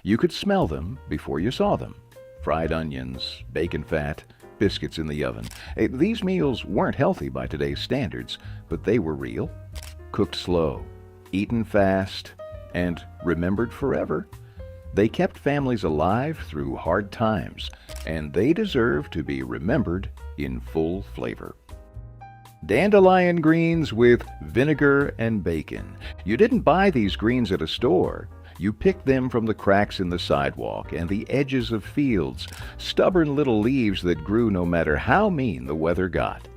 You could smell them before you saw them. Fried onions, bacon fat, biscuits in the oven. These meals weren't healthy by today's standards, but they were real. Cooked slow, eaten fast, and remembered forever. They kept families alive through hard times, and they deserve to be remembered in full flavor. Dandelion greens with vinegar and bacon. You didn't buy these greens at a store. You picked them from the cracks in the sidewalk and the edges of fields, stubborn little leaves that grew no matter how mean the weather got.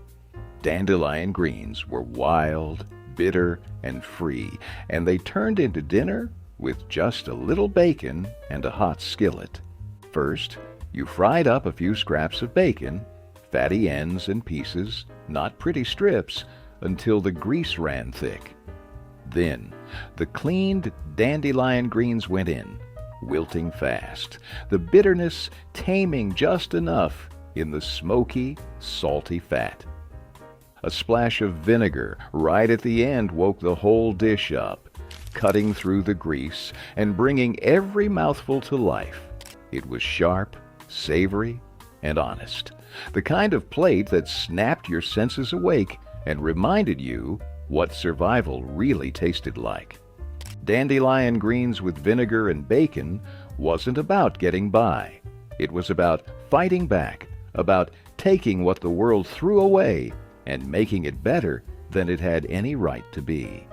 Dandelion greens were wild, bitter, and free, and they turned into dinner with just a little bacon and a hot skillet. First, you fried up a few scraps of bacon, fatty ends and pieces, not pretty strips, until the grease ran thick. Then, the cleaned dandelion greens went in, wilting fast, the bitterness taming just enough in the smoky, salty fat. A splash of vinegar right at the end woke the whole dish up, cutting through the grease and bringing every mouthful to life. It was sharp, savory, and honest. The kind of plate that snapped your senses awake and reminded you what survival really tasted like. Dandelion greens with vinegar and bacon wasn't about getting by. It was about fighting back, about taking what the world threw away and making it better than it had any right to be.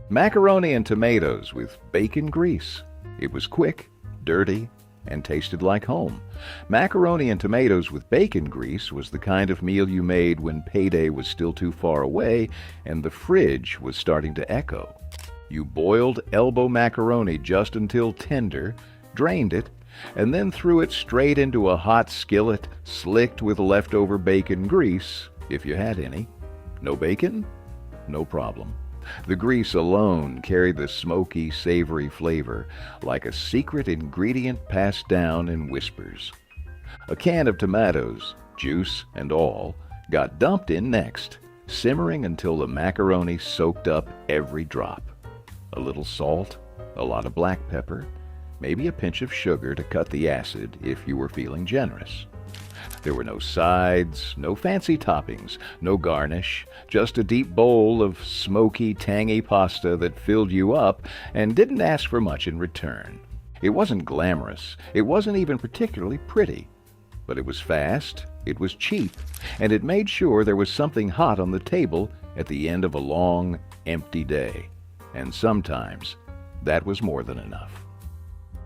Macaroni and tomatoes with bacon grease. It was quick, dirty, and tasted like home. Macaroni and tomatoes with bacon grease was the kind of meal you made when payday was still too far away and the fridge was starting to echo. You boiled elbow macaroni just until tender, drained it, and then threw it straight into a hot skillet slicked with leftover bacon grease, if you had any. No bacon? No problem. The grease alone carried the smoky, savory flavor, like a secret ingredient passed down in whispers. A can of tomatoes, juice and all, got dumped in next, simmering until the macaroni soaked up every drop. A little salt, a lot of black pepper, maybe a pinch of sugar to cut the acid if you were feeling generous. There were no sides, no fancy toppings, no garnish, just a deep bowl of smoky, tangy pasta that filled you up and didn't ask for much in return. It wasn't glamorous, it wasn't even particularly pretty, but it was fast, it was cheap, and it made sure there was something hot on the table at the end of a long, empty day. And sometimes, that was more than enough.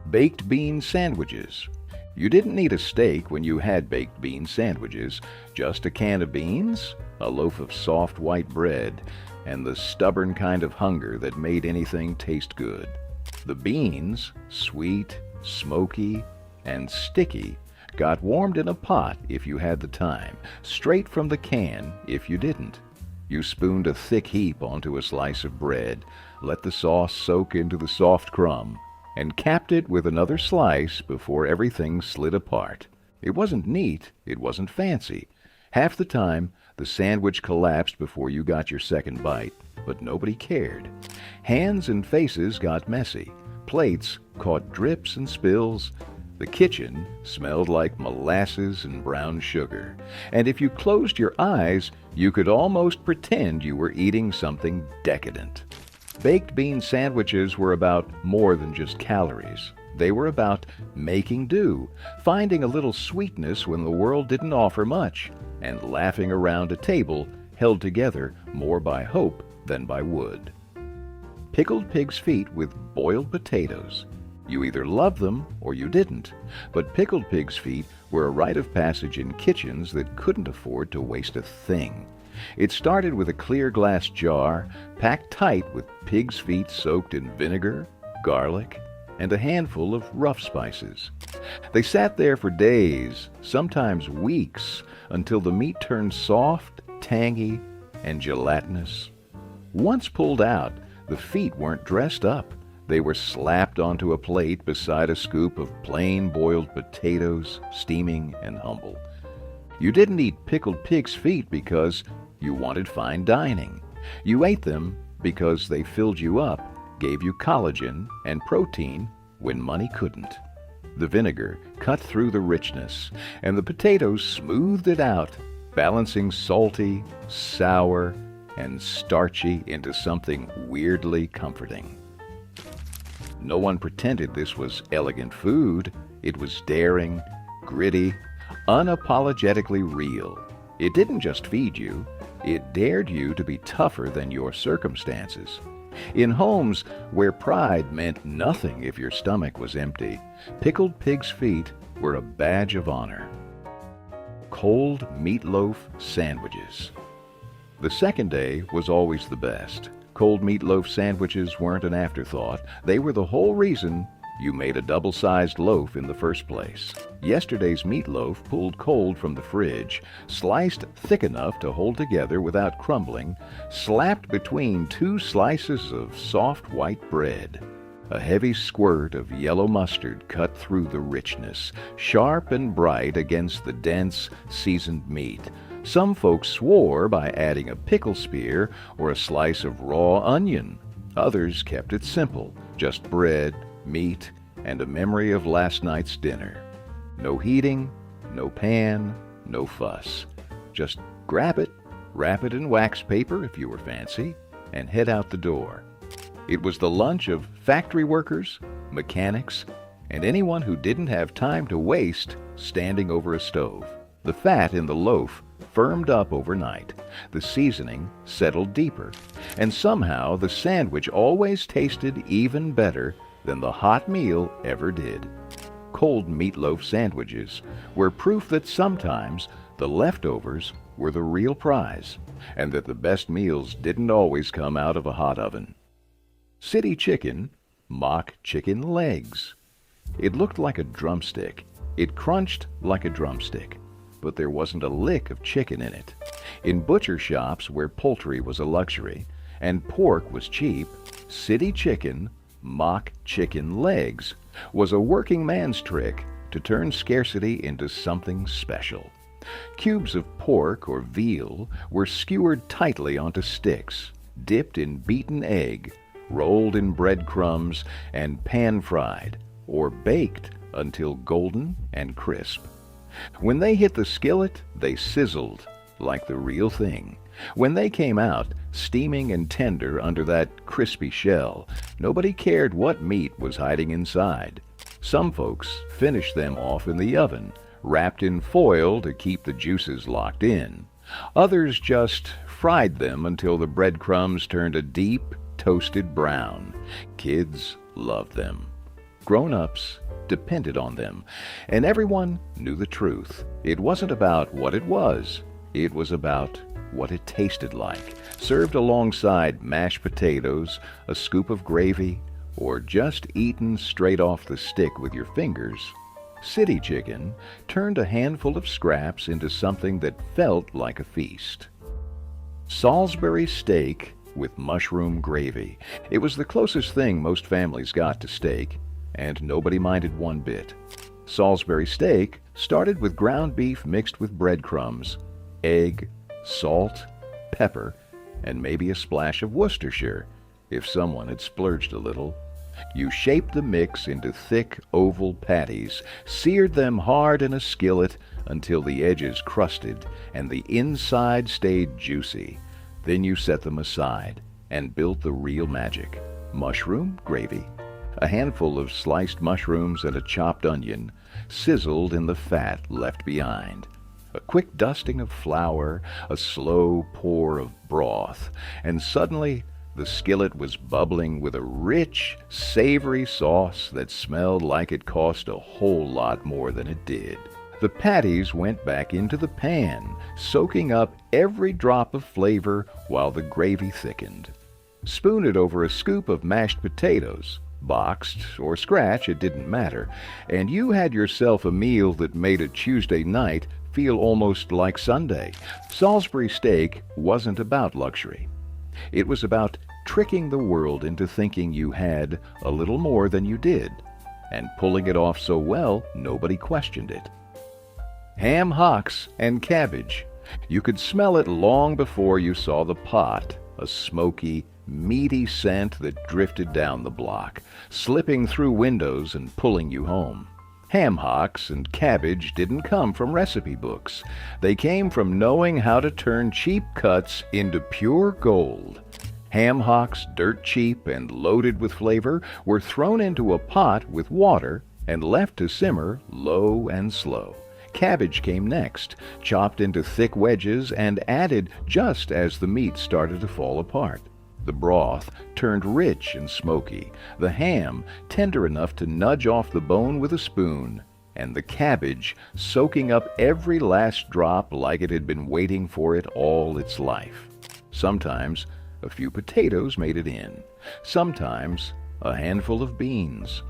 Baked bean sandwiches. You didn't need a steak when you had baked bean sandwiches, just a can of beans, a loaf of soft white bread, and the stubborn kind of hunger that made anything taste good. The beans, sweet, smoky, and sticky, got warmed in a pot if you had the time, straight from the can if you didn't. You spooned a thick heap onto a slice of bread, let the sauce soak into the soft crumb, and capped it with another slice before everything slid apart. It wasn't neat, it wasn't fancy. Half the time, the sandwich collapsed before you got your second bite, but nobody cared. Hands and faces got messy. Plates caught drips and spills. The kitchen smelled like molasses and brown sugar. And if you closed your eyes, you could almost pretend you were eating something decadent. Baked bean sandwiches were about more than just calories. They were about making do, finding a little sweetness when the world didn't offer much, and laughing around a table held together more by hope than by wood. Pickled pig's feet with boiled potatoes. You either loved them or you didn't, but pickled pig's feet were a rite of passage in kitchens that couldn't afford to waste a thing. It started with a clear glass jar, packed tight with pig's feet soaked in vinegar, garlic, and a handful of rough spices. They sat there for days, sometimes weeks, until the meat turned soft, tangy, and gelatinous. Once pulled out, the feet weren't dressed up. They were slapped onto a plate beside a scoop of plain boiled potatoes, steaming and humble. You didn't eat pickled pig's feet because you wanted fine dining. You ate them because they filled you up, gave you collagen and protein, when money couldn't. The vinegar cut through the richness, and the potatoes smoothed it out, balancing salty, sour, and starchy into something weirdly comforting. No one pretended this was elegant food. It was daring, gritty, unapologetically real. It didn't just feed you, it dared you to be tougher than your circumstances. In homes where pride meant nothing if your stomach was empty, pickled pig's feet were a badge of honor. Cold meatloaf sandwiches. The second day was always the best. Cold meatloaf sandwiches weren't an afterthought. They were the whole reason you made a double-sized loaf in the first place. Yesterday's meatloaf, pulled cold from the fridge, sliced thick enough to hold together without crumbling, slapped between two slices of soft white bread. A heavy squirt of yellow mustard cut through the richness, sharp and bright against the dense, seasoned meat. Some folks swore by adding a pickle spear or a slice of raw onion. Others kept it simple, just bread, meat, and a memory of last night's dinner. No heating, no pan, no fuss. Just grab it, wrap it in wax paper if you were fancy, and head out the door. It was the lunch of factory workers, mechanics, and anyone who didn't have time to waste standing over a stove. The fat in the loaf firmed up overnight, the seasoning settled deeper, and somehow the sandwich always tasted even better than the hot meal ever did. Cold meatloaf sandwiches were proof that sometimes the leftovers were the real prize, and that the best meals didn't always come out of a hot oven. City chicken, mock chicken legs. It looked like a drumstick. It crunched like a drumstick, but there wasn't a lick of chicken in it. In butcher shops where poultry was a luxury and pork was cheap, city chicken, mock chicken legs, was a working man's trick to turn scarcity into something special. Cubes of pork or veal were skewered tightly onto sticks, dipped in beaten egg, rolled in breadcrumbs, and pan-fried or baked until golden and crisp. When they hit the skillet, they sizzled like the real thing. When they came out, steaming and tender under that crispy shell, nobody cared what meat was hiding inside. Some folks finished them off in the oven, wrapped in foil to keep the juices locked in. Others just fried them until the breadcrumbs turned a deep, toasted brown. Kids loved them. Grown-ups depended on them, and everyone knew the truth. It wasn't about what it was. It was about what it tasted like, served alongside mashed potatoes, a scoop of gravy, or just eaten straight off the stick with your fingers. City chicken turned a handful of scraps into something that felt like a feast. Salisbury steak with mushroom gravy. It was the closest thing most families got to steak, and nobody minded one bit. Salisbury steak started with ground beef mixed with breadcrumbs, egg, salt, pepper, and maybe a splash of Worcestershire, if someone had splurged a little. You shaped the mix into thick oval patties, seared them hard in a skillet until the edges crusted and the inside stayed juicy. Then you set them aside and built the real magic. Mushroom gravy. A handful of sliced mushrooms and a chopped onion sizzled in the fat left behind. A quick dusting of flour, a slow pour of broth, and suddenly the skillet was bubbling with a rich, savory sauce that smelled like it cost a whole lot more than it did. The patties went back into the pan, soaking up every drop of flavor while the gravy thickened. Spoon it over a scoop of mashed potatoes. Boxed or scratch, it didn't matter, and you had yourself a meal that made a Tuesday night feel almost like Sunday. Salisbury steak wasn't about luxury. It was about tricking the world into thinking you had a little more than you did, and pulling it off so well nobody questioned it. Ham hocks and cabbage. You could smell it long before you saw the pot, a smoky, meaty scent that drifted down the block, slipping through windows and pulling you home. Ham hocks and cabbage didn't come from recipe books. They came from knowing how to turn cheap cuts into pure gold. Ham hocks, dirt cheap and loaded with flavor, were thrown into a pot with water and left to simmer low and slow. Cabbage came next, chopped into thick wedges and added just as the meat started to fall apart. The broth turned rich and smoky, the ham tender enough to nudge off the bone with a spoon, and the cabbage soaking up every last drop like it had been waiting for it all its life. Sometimes a few potatoes made it in, sometimes a handful of beans.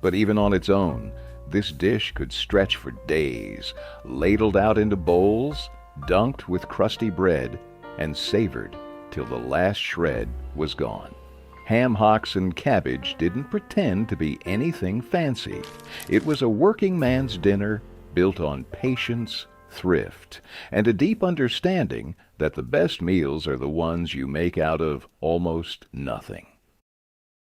But even on its own, this dish could stretch for days, ladled out into bowls, dunked with crusty bread, and savored till the last shred was gone. Ham hocks and cabbage didn't pretend to be anything fancy. It was a working man's dinner built on patience, thrift, and a deep understanding that the best meals are the ones you make out of almost nothing.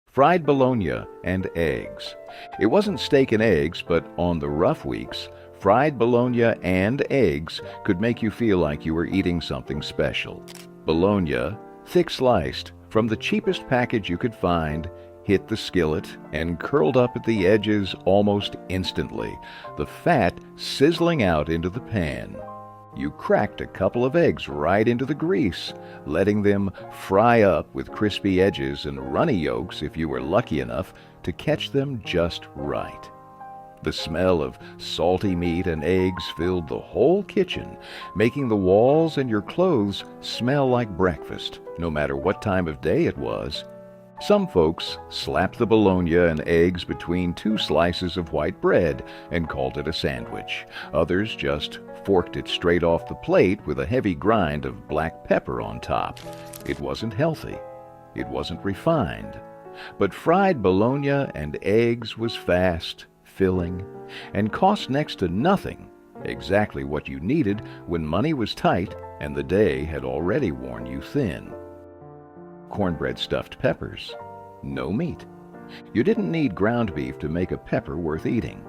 Fried bologna and eggs. It wasn't steak and eggs, but on the rough weeks, fried bologna and eggs could make you feel like you were eating something special. Bologna, thick sliced, from the cheapest package you could find, hit the skillet and curled up at the edges almost instantly, the fat sizzling out into the pan. You cracked a couple of eggs right into the grease, letting them fry up with crispy edges and runny yolks if you were lucky enough to catch them just right. The smell of salty meat and eggs filled the whole kitchen, making the walls and your clothes smell like breakfast, no matter what time of day it was. Some folks slapped the bologna and eggs between two slices of white bread and called it a sandwich. Others just forked it straight off the plate with a heavy grind of black pepper on top. It wasn't healthy. It wasn't refined. But fried bologna and eggs was fast, filling, and cost next to nothing, exactly what you needed when money was tight and the day had already worn you thin. Cornbread stuffed peppers. No meat. You didn't need ground beef to make a pepper worth eating.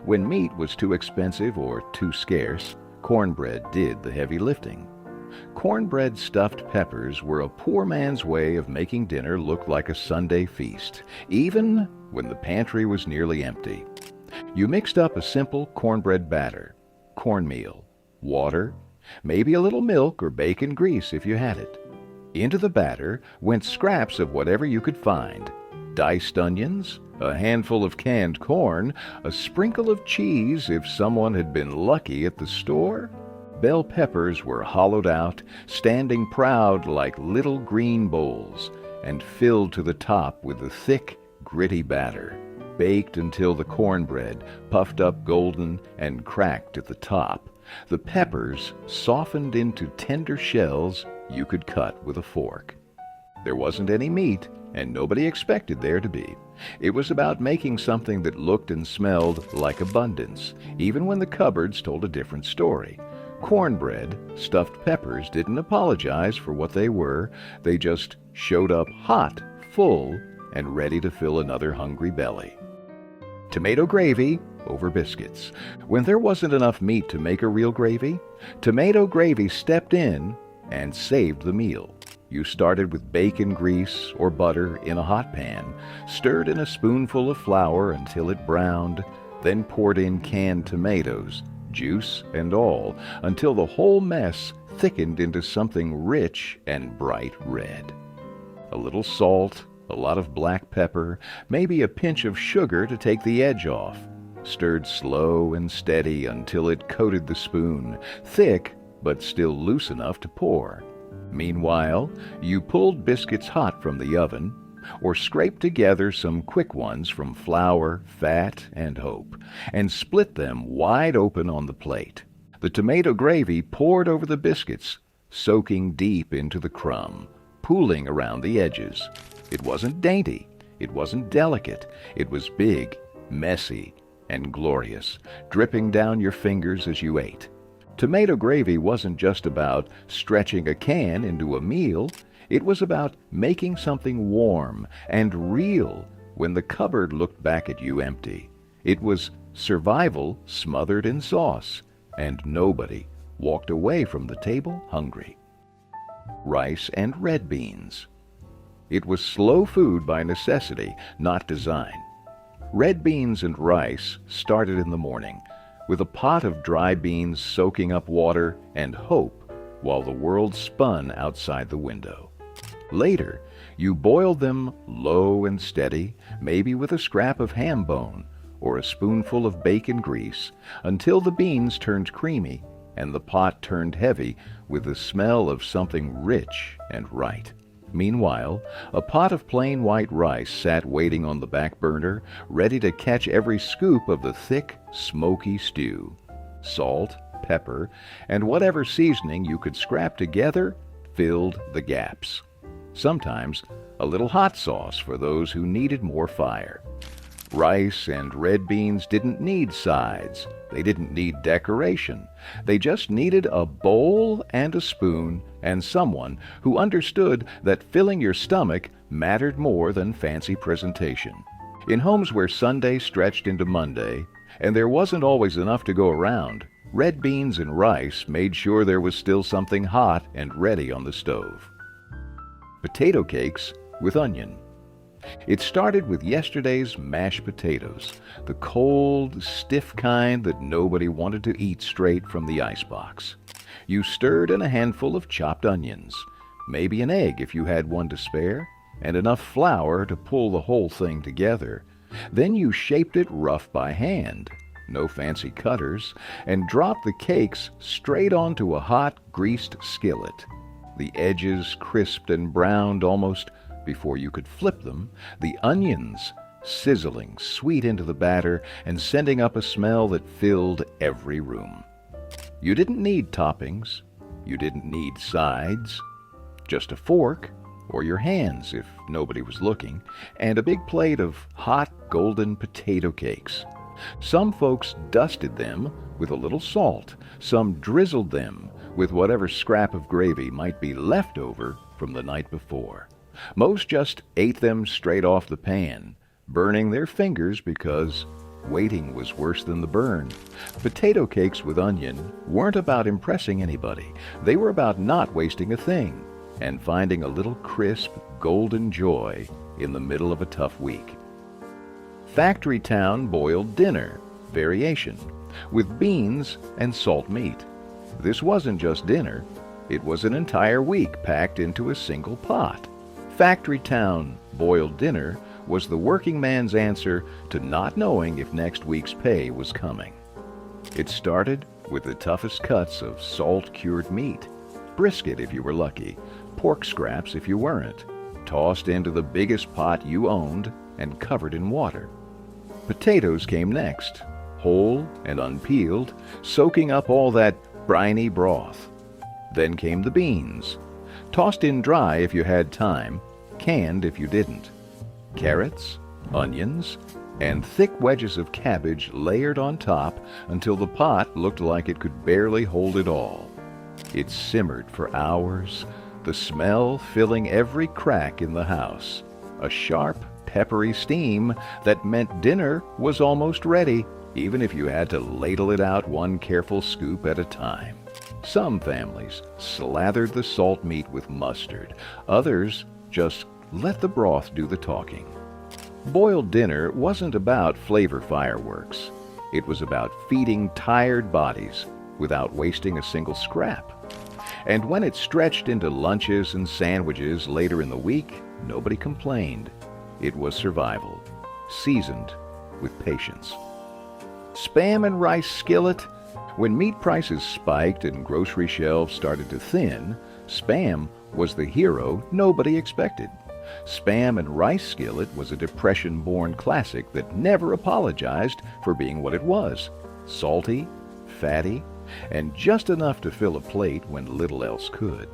When meat was too expensive or too scarce, cornbread did the heavy lifting. Cornbread stuffed peppers were a poor man's way of making dinner look like a Sunday feast, even when the pantry was nearly empty. You mixed up a simple cornbread batter, cornmeal, water, maybe a little milk or bacon grease if you had it. Into the batter went scraps of whatever you could find: diced onions, a handful of canned corn, a sprinkle of cheese if someone had been lucky at the store. Bell peppers were hollowed out, standing proud like little green bowls, and filled to the top with the thick, gritty batter, baked until the cornbread puffed up golden and cracked at the top. The peppers softened into tender shells you could cut with a fork. There wasn't any meat, and nobody expected there to be. It was about making something that looked and smelled like abundance, even when the cupboards told a different story. Cornbread, stuffed peppers didn't apologize for what they were. They just showed up hot, full, and ready to fill another hungry belly. Tomato gravy over biscuits. When there wasn't enough meat to make a real gravy, tomato gravy stepped in and saved the meal. You started with bacon grease or butter in a hot pan, stirred in a spoonful of flour until it browned, then poured in canned tomatoes, juice and all, until the whole mess thickened into something rich and bright red. A little salt, a lot of black pepper, maybe a pinch of sugar to take the edge off. Stirred slow and steady until it coated the spoon, thick but still loose enough to pour. Meanwhile, you pulled biscuits hot from the oven, or scraped together some quick ones from flour, fat, and hope, and split them wide open on the plate. The tomato gravy poured over the biscuits, soaking deep into the crumb, pooling around the edges. It wasn't dainty, it wasn't delicate, it was big, messy, and glorious, dripping down your fingers as you ate. Tomato gravy wasn't just about stretching a can into a meal. It was about making something warm and real when the cupboard looked back at you empty. It was survival smothered in sauce, and nobody walked away from the table hungry. Rice and red beans. It was slow food by necessity, not design. Red beans and rice started in the morning, with a pot of dry beans soaking up water and hope while the world spun outside the window. Later, you boiled them low and steady, maybe with a scrap of ham bone or a spoonful of bacon grease, until the beans turned creamy and the pot turned heavy with the smell of something rich and right. Meanwhile, a pot of plain white rice sat waiting on the back burner, ready to catch every scoop of the thick, smoky stew. Salt, pepper, and whatever seasoning you could scrap together filled the gaps. Sometimes a little hot sauce for those who needed more fire. Rice and red beans didn't need sides. They didn't need decoration. They just needed a bowl and a spoon and someone who understood that filling your stomach mattered more than fancy presentation. In homes where Sunday stretched into Monday, and there wasn't always enough to go around, red beans and rice made sure there was still something hot and ready on the stove. Potato cakes with onion. It started with yesterday's mashed potatoes, the cold, stiff kind that nobody wanted to eat straight from the icebox. You stirred in a handful of chopped onions, maybe an egg if you had one to spare, and enough flour to pull the whole thing together. Then you shaped it rough by hand, no fancy cutters, and dropped the cakes straight onto a hot, greased skillet. The edges crisped and browned almost before you could flip them, the onions sizzling sweet into the batter and sending up a smell that filled every room. You didn't need toppings. You didn't need sides. Just a fork, or your hands if nobody was looking, and a big plate of hot golden potato cakes. Some folks dusted them with a little salt. Some drizzled them with whatever scrap of gravy might be left over from the night before. Most just ate them straight off the pan, burning their fingers because waiting was worse than the burn. Potato cakes with onion weren't about impressing anybody. They were about not wasting a thing and finding a little crisp, golden joy in the middle of a tough week. Factory Town boiled dinner, variation, with beans and salt meat. This wasn't just dinner. It was an entire week packed into a single pot. Factory Town boiled dinner was the working man's answer to not knowing if next week's pay was coming. It started with the toughest cuts of salt-cured meat, brisket if you were lucky, pork scraps if you weren't, tossed into the biggest pot you owned and covered in water. Potatoes came next, whole and unpeeled, soaking up all that briny broth. Then came the beans, tossed in dry if you had time, canned if you didn't. Carrots, onions, and thick wedges of cabbage layered on top until the pot looked like it could barely hold it all. It simmered for hours, the smell filling every crack in the house. A sharp, peppery steam that meant dinner was almost ready, even if you had to ladle it out one careful scoop at a time. Some families slathered the salt meat with mustard. Others just let the broth do the talking. Boiled dinner wasn't about flavor fireworks. It was about feeding tired bodies without wasting a single scrap. And when it stretched into lunches and sandwiches later in the week, nobody complained. It was survival, seasoned with patience. Spam and rice skillet. When meat prices spiked and grocery shelves started to thin, Spam was the hero nobody expected. Spam and rice skillet was a Depression-born classic that never apologized for being what it was: salty, fatty, and just enough to fill a plate when little else could.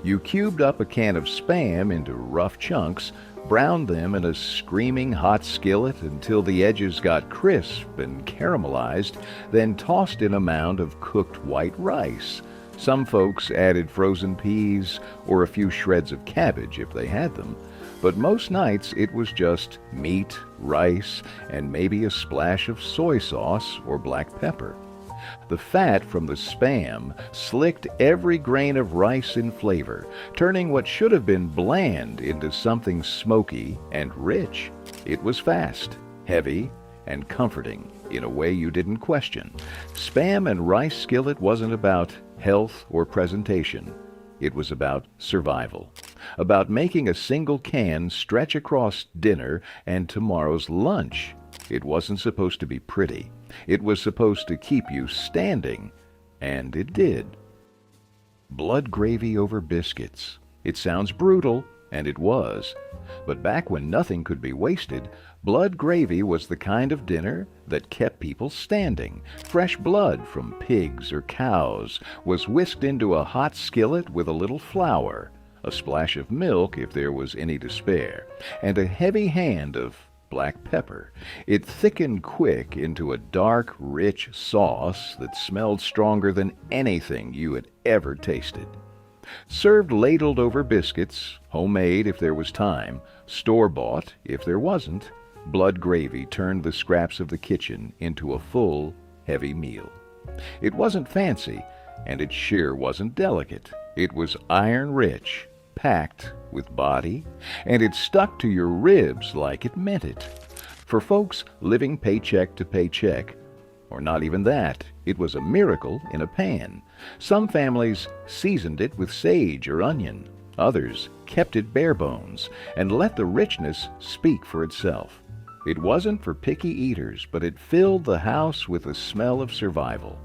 You cubed up a can of Spam into rough chunks, browned them in a screaming hot skillet until the edges got crisp and caramelized, then tossed in a mound of cooked white rice, Some folks added frozen peas or a few shreds of cabbage if they had them, but most nights it was just meat, rice, and maybe a splash of soy sauce or black pepper. The fat from the Spam slicked every grain of rice in flavor, turning what should have been bland into something smoky and rich. It was fast, heavy, and comforting in a way you didn't question. Spam and Rice Skillet wasn't about health or presentation. It was about survival, about making a single can stretch across dinner and tomorrow's lunch. It wasn't supposed to be pretty. It was supposed to keep you standing, and it did. Blood gravy over biscuits. It sounds brutal, and it was. But back when nothing could be wasted, blood gravy was the kind of dinner that kept people standing. Fresh blood from pigs or cows was whisked into a hot skillet with a little flour, a splash of milk if there was any to spare, and a heavy hand of black pepper. It thickened quick into a dark, rich sauce that smelled stronger than anything you had ever tasted. Served ladled over biscuits, homemade if there was time, store-bought if there wasn't, blood gravy turned the scraps of the kitchen into a full, heavy meal. It wasn't fancy, and it sure wasn't delicate. It was iron-rich, packed with body, and it stuck to your ribs like it meant it. For folks living paycheck to paycheck, or not even that, it was a miracle in a pan. Some families seasoned it with sage or onion. Others kept it bare bones and let the richness speak for itself. It wasn't for picky eaters, but it filled the house with the smell of survival.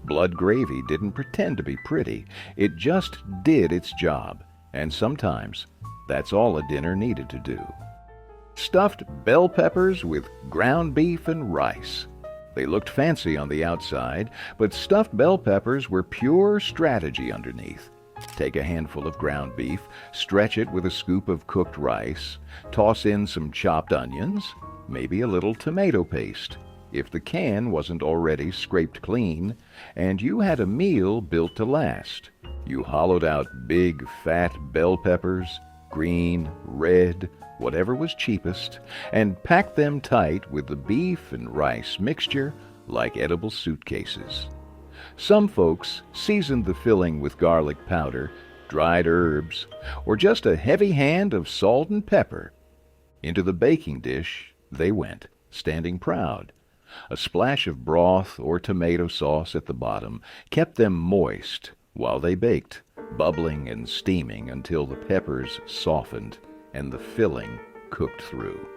Blood gravy didn't pretend to be pretty. It just did its job. And sometimes that's all a dinner needed to do. Stuffed bell peppers with ground beef and rice. They looked fancy on the outside, but stuffed bell peppers were pure strategy underneath. Take a handful of ground beef, stretch it with a scoop of cooked rice, toss in some chopped onions, maybe a little tomato paste, if the can wasn't already scraped clean, and you had a meal built to last. You hollowed out big, fat bell peppers, green, red, whatever was cheapest, and packed them tight with the beef and rice mixture like edible suitcases. Some folks seasoned the filling with garlic powder, dried herbs, or just a heavy hand of salt and pepper. Into the baking dish they went, standing proud. A splash of broth or tomato sauce at the bottom kept them moist while they baked, bubbling and steaming until the peppers softened and the filling cooked through.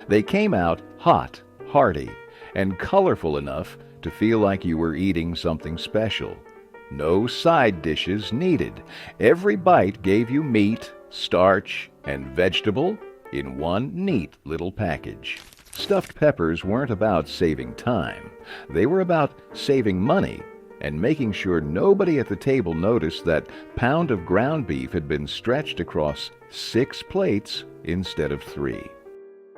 They came out hot, hearty, and colorful enough to feel like you were eating something special. No side dishes needed. Every bite gave you meat, starch, and vegetable in one neat little package. Stuffed peppers weren't about saving time. They were about saving money and making sure nobody at the table noticed that pound of ground beef had been stretched across 6 plates instead of 3.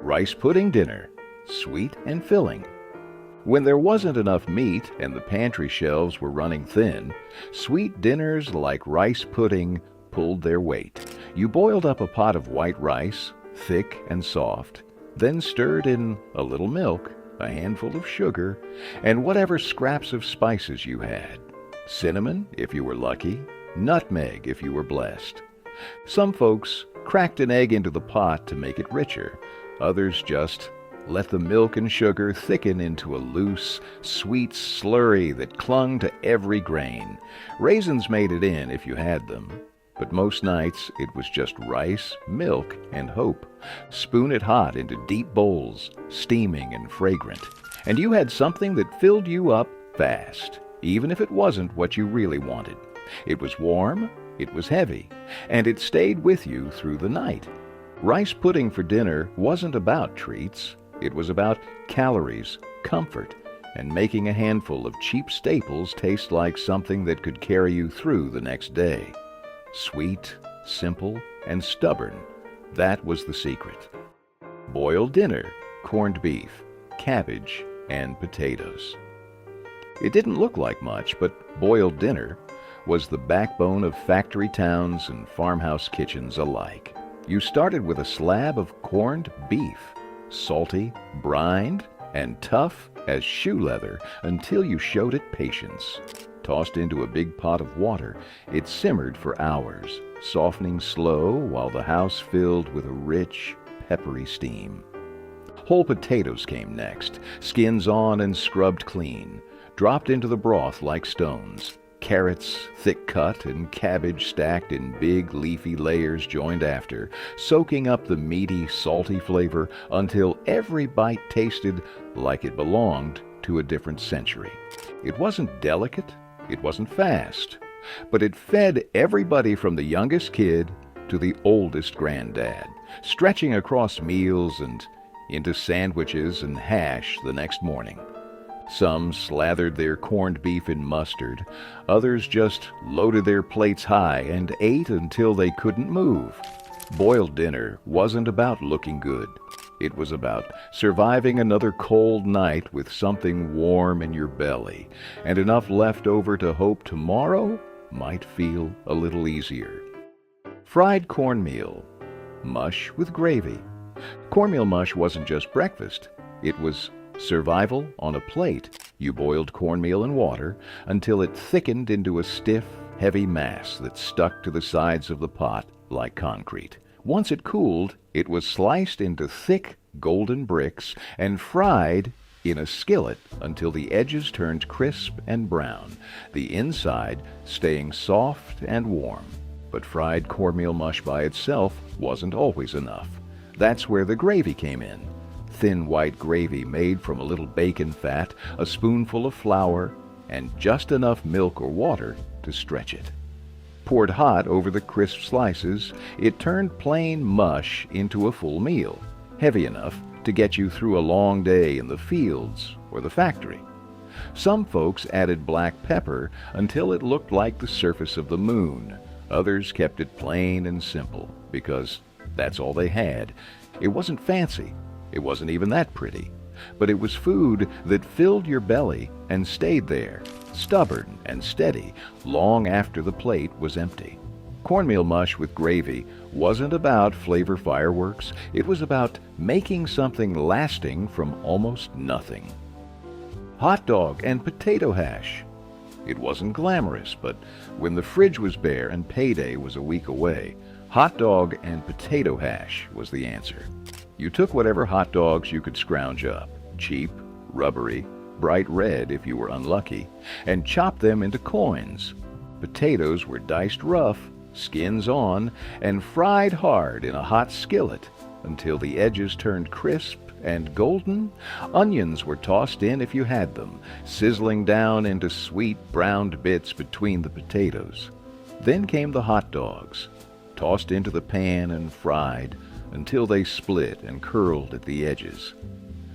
Rice pudding dinner, sweet and filling. When there wasn't enough meat and the pantry shelves were running thin, sweet dinners like rice pudding pulled their weight. You boiled up a pot of white rice, thick and soft, then stirred in a little milk, a handful of sugar, and whatever scraps of spices you had. Cinnamon, if you were lucky, nutmeg, if you were blessed. Some folks cracked an egg into the pot to make it richer. Others just let the milk and sugar thicken into a loose, sweet slurry that clung to every grain. Raisins made it in if you had them. But most nights it was just rice, milk, and hope. Spoon it hot into deep bowls, steaming and fragrant. And you had something that filled you up fast, even if it wasn't what you really wanted. It was warm, it was heavy, and it stayed with you through the night. Rice pudding for dinner wasn't about treats. It was about calories, comfort, and making a handful of cheap staples taste like something that could carry you through the next day. Sweet, simple, and stubborn. That was the secret. Boiled dinner, corned beef, cabbage, and potatoes. It didn't look like much, but boiled dinner was the backbone of factory towns and farmhouse kitchens alike. You started with a slab of corned beef, salty, brined, and tough as shoe leather until you showed it patience. Tossed into a big pot of water, it simmered for hours, softening slow while the house filled with a rich, peppery steam. Whole potatoes came next, skins on and scrubbed clean, dropped into the broth like stones. Carrots, thick cut, and cabbage stacked in big leafy layers joined after, soaking up the meaty, salty flavor until every bite tasted like it belonged to a different century. It wasn't delicate, it wasn't fast, but it fed everybody from the youngest kid to the oldest granddad, stretching across meals and into sandwiches and hash the next morning. Some slathered their corned beef in mustard, others just loaded their plates high and ate until they couldn't move. Boiled dinner wasn't about looking good. It was about surviving another cold night with something warm in your belly and enough left over to hope tomorrow might feel a little easier. Fried cornmeal, mush with gravy. Cornmeal mush wasn't just breakfast. It was survival on a plate. You boiled cornmeal in water until it thickened into a stiff, heavy mass that stuck to the sides of the pot like concrete. Once it cooled, it was sliced into thick, golden bricks and fried in a skillet until the edges turned crisp and brown, the inside staying soft and warm. But fried cornmeal mush by itself wasn't always enough. That's where the gravy came in. Thin white gravy made from a little bacon fat, a spoonful of flour, and just enough milk or water to stretch it. Poured hot over the crisp slices, it turned plain mush into a full meal, heavy enough to get you through a long day in the fields or the factory. Some folks added black pepper until it looked like the surface of the moon. Others kept it plain and simple because that's all they had. It wasn't fancy. It wasn't even that pretty, but it was food that filled your belly and stayed there, stubborn and steady, long after the plate was empty. Cornmeal mush with gravy wasn't about flavor fireworks. It was about making something lasting from almost nothing. Hot dog and potato hash. It wasn't glamorous, but when the fridge was bare and payday was a week away, hot dog and potato hash was the answer. You took whatever hot dogs you could scrounge up, cheap, rubbery, bright red if you were unlucky, and chopped them into coins. Potatoes were diced rough, skins on, and fried hard in a hot skillet until the edges turned crisp and golden. Onions were tossed in if you had them, sizzling down into sweet browned bits between the potatoes. Then came the hot dogs, tossed into the pan and fried until they split and curled at the edges.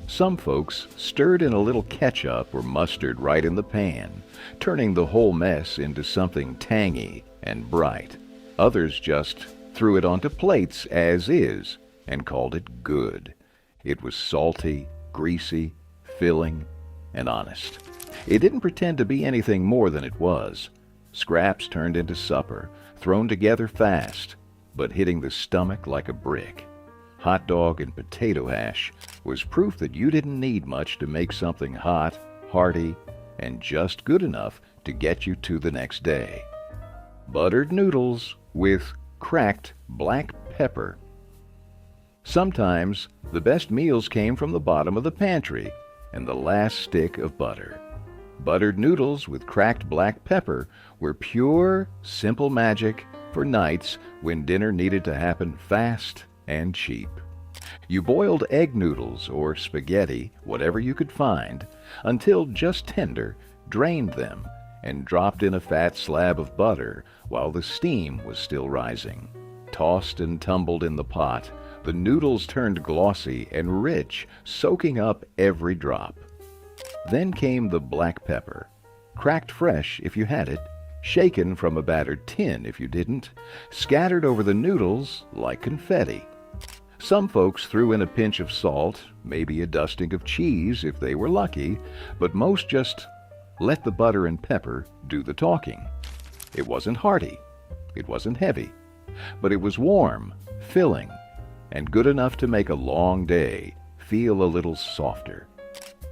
Some folks stirred in a little ketchup or mustard right in the pan, turning the whole mess into something tangy and bright. Others just threw it onto plates as is and called it good. It was salty, greasy, filling, and honest. It didn't pretend to be anything more than it was. Scraps turned into supper, thrown together fast, but hitting the stomach like a brick. Hot dog and potato hash was proof that you didn't need much to make something hot, hearty, and just good enough to get you to the next day. Buttered noodles with cracked black pepper. Sometimes the best meals came from the bottom of the pantry and the last stick of butter. Buttered noodles with cracked black pepper were pure, simple magic for nights when dinner needed to happen fast and cheap. You boiled egg noodles or spaghetti, whatever you could find, until just tender, drained them, and dropped in a fat slab of butter while the steam was still rising. Tossed and tumbled in the pot, the noodles turned glossy and rich, soaking up every drop. Then came the black pepper, cracked fresh if you had it, shaken from a battered tin if you didn't, scattered over the noodles like confetti. Some folks threw in a pinch of salt, maybe a dusting of cheese if they were lucky, but most just let the butter and pepper do the talking. It wasn't hearty. It wasn't heavy. But it was warm, filling, and good enough to make a long day feel a little softer.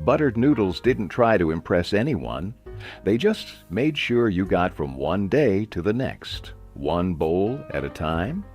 Buttered noodles didn't try to impress anyone. They just made sure you got from one day to the next, one bowl at a time.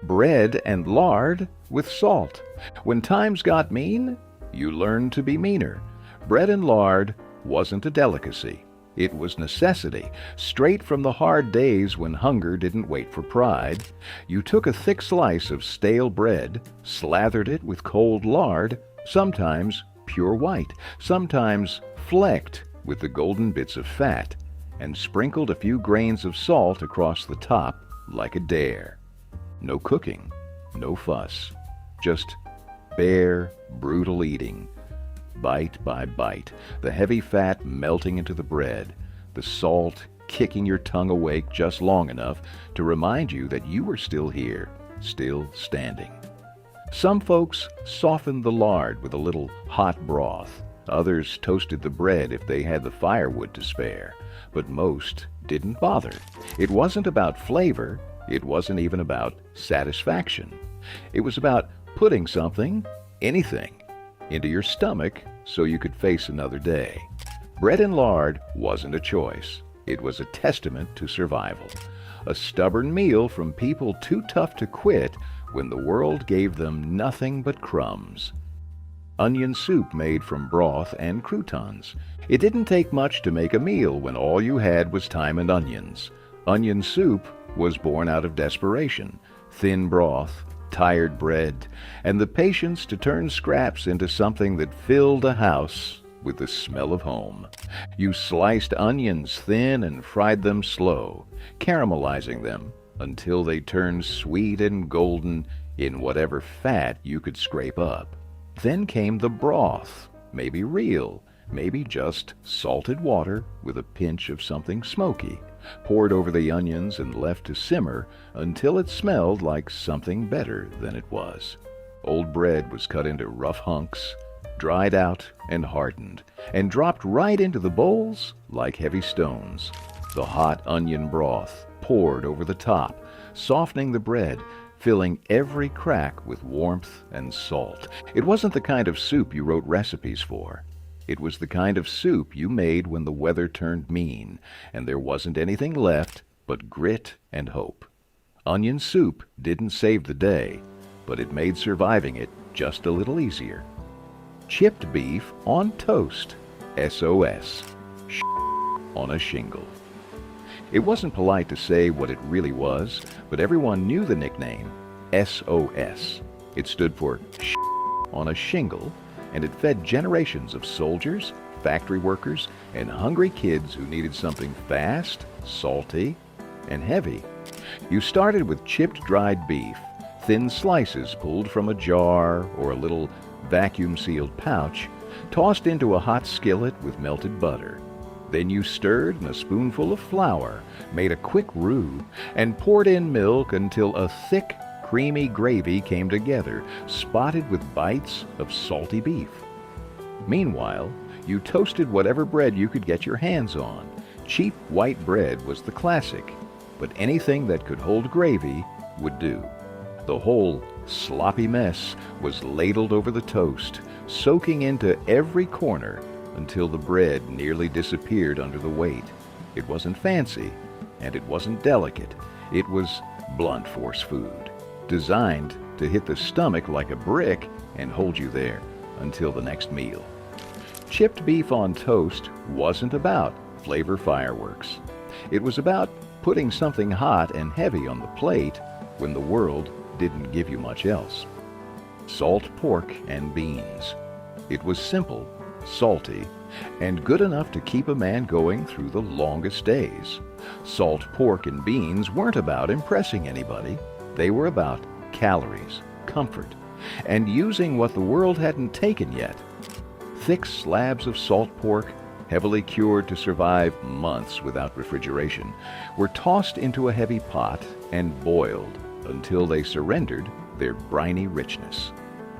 Bread and lard with salt. When times got mean, you learned to be meaner. Bread and lard wasn't a delicacy. It was necessity, straight from the hard days when hunger didn't wait for pride. You took a thick slice of stale bread, slathered it with cold lard, sometimes pure white, sometimes flecked with the golden bits of fat, and sprinkled a few grains of salt across the top like a dare. No cooking, no fuss, just bare, brutal eating. Bite by bite, the heavy fat melting into the bread, the salt kicking your tongue awake just long enough to remind you that you were still here, still standing. Some folks softened the lard with a little hot broth. Others toasted the bread if they had the firewood to spare. But most didn't bother. It wasn't about flavor. It wasn't even about satisfaction. It was about putting something, anything, into your stomach so you could face another day. Bread and lard wasn't a choice. It was a testament to survival. A stubborn meal from people too tough to quit when the world gave them nothing but crumbs. Onion soup made from broth and croutons. It didn't take much to make a meal when all you had was time and onions. Onion soup was born out of desperation, thin broth, tired bread, and the patience to turn scraps into something that filled a house with the smell of home. You sliced onions thin and fried them slow, caramelizing them until they turned sweet and golden in whatever fat you could scrape up. Then came the broth, maybe real, maybe just salted water with a pinch of something smoky, poured over the onions and left to simmer until it smelled like something better than it was. Old bread was cut into rough hunks, dried out and hardened, and dropped right into the bowls like heavy stones. The hot onion broth poured over the top, softening the bread, filling every crack with warmth and salt. It wasn't the kind of soup you wrote recipes for. It was the kind of soup you made when the weather turned mean, and there wasn't anything left but grit and hope. Onion soup didn't save the day, but it made surviving it just a little easier. Chipped beef on toast. SOS. On a shingle. It wasn't polite to say what it really was, but everyone knew the nickname SOS. It stood for on a shingle, and it fed generations of soldiers, factory workers, and hungry kids who needed something fast, salty, and heavy. You started with chipped dried beef, thin slices pulled from a jar or a little vacuum-sealed pouch, tossed into a hot skillet with melted butter. Then you stirred in a spoonful of flour, made a quick roux, and poured in milk until a thick, creamy gravy came together, spotted with bites of salty beef. Meanwhile, you toasted whatever bread you could get your hands on. Cheap white bread was the classic, but anything that could hold gravy would do. The whole sloppy mess was ladled over the toast, soaking into every corner until the bread nearly disappeared under the weight. It wasn't fancy, and it wasn't delicate. It was blunt force food, designed to hit the stomach like a brick and hold you there until the next meal. Chipped beef on toast wasn't about flavor fireworks. It was about putting something hot and heavy on the plate when the world didn't give you much else. Salt pork and beans. It was simple, salty, and good enough to keep a man going through the longest days. Salt pork and beans weren't about impressing anybody. They were about calories, comfort, and using what the world hadn't taken yet. Thick slabs of salt pork, heavily cured to survive months without refrigeration, were tossed into a heavy pot and boiled until they surrendered their briny richness.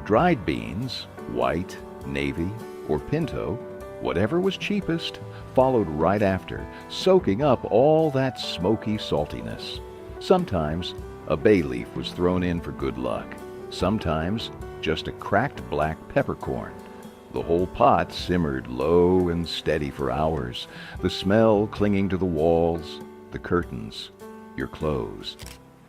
Dried beans, white, navy, or pinto, Whatever was cheapest followed right after, soaking up all that smoky saltiness. Sometimes a bay leaf was thrown in for good luck. Sometimes just a cracked black peppercorn. The whole pot simmered low and steady for hours, the smell clinging to the walls, the curtains, your clothes.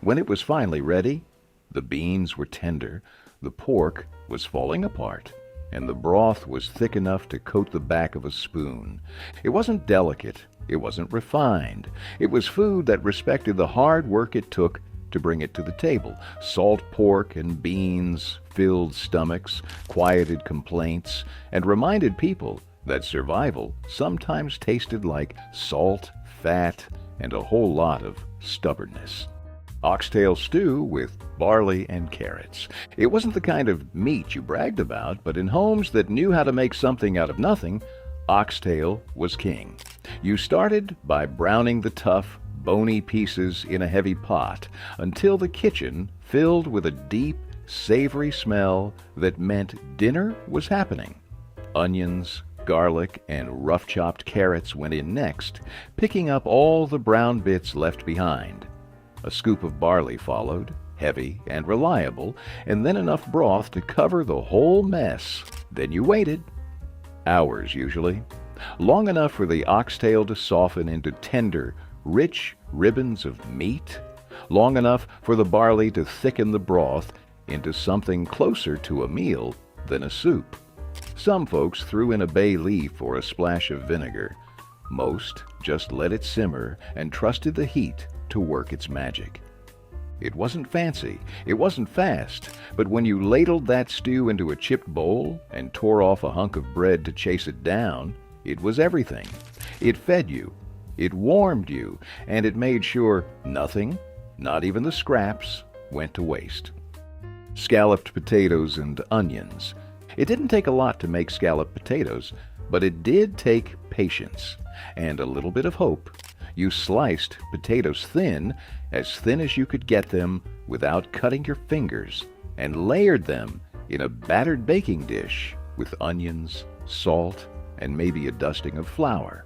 When it was finally ready, the beans were tender, the pork was falling apart, and the broth was thick enough to coat the back of a spoon. It wasn't delicate, it wasn't refined. It was food that respected the hard work it took to bring it to the table. Salt pork and beans filled stomachs, quieted complaints, and reminded people that survival sometimes tasted like salt, fat, and a whole lot of stubbornness. Oxtail stew with barley and carrots. It wasn't the kind of meat you bragged about, but in homes that knew how to make something out of nothing, oxtail was king. You started by browning the tough, bony pieces in a heavy pot until the kitchen filled with a deep, savory smell that meant dinner was happening. Onions, garlic, and rough-chopped carrots went in next, picking up all the brown bits left behind. A scoop of barley followed, heavy and reliable, and then enough broth to cover the whole mess. Then you waited. Hours, usually. Long enough for the oxtail to soften into tender, rich ribbons of meat. Long enough for the barley to thicken the broth into something closer to a meal than a soup. Some folks threw in a bay leaf or a splash of vinegar. Most just let it simmer and trusted the heat to work its magic. It wasn't fancy, it wasn't fast, but when you ladled that stew into a chipped bowl and tore off a hunk of bread to chase it down, it was everything. It fed you, it warmed you, and it made sure nothing, not even the scraps, went to waste. Scalloped potatoes and onions. It didn't take a lot to make scalloped potatoes, but it did take patience and a little bit of hope. You sliced potatoes thin as you could get them without cutting your fingers, and layered them in a battered baking dish with onions, salt, and maybe a dusting of flour.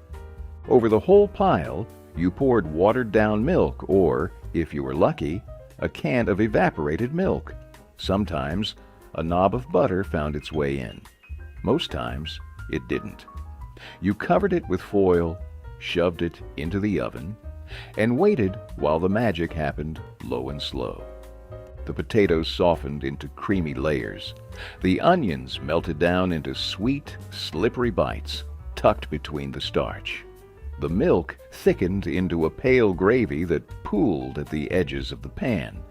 Over the whole pile, you poured watered-down milk or, if you were lucky, a can of evaporated milk. Sometimes a knob of butter found its way in. Most times, it didn't. You covered it with foil, shoved it into the oven, and waited while the magic happened low and slow. The potatoes softened into creamy layers. The onions melted down into sweet, slippery bites tucked between the starch. The milk thickened into a pale gravy that pooled at the edges of the pan.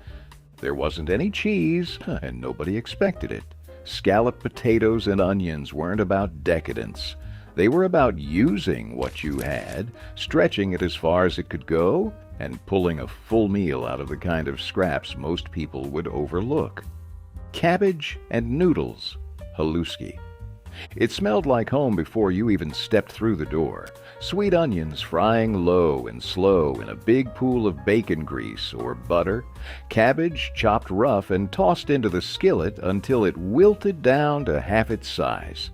There wasn't any cheese, and nobody expected it. Scalloped potatoes and onions weren't about decadence. They were about using what you had, stretching it as far as it could go, and pulling a full meal out of the kind of scraps most people would overlook. Cabbage and noodles, haluski. It smelled like home before you even stepped through the door. Sweet onions frying low and slow in a big pool of bacon grease or butter, cabbage chopped rough and tossed into the skillet until it wilted down to half its size.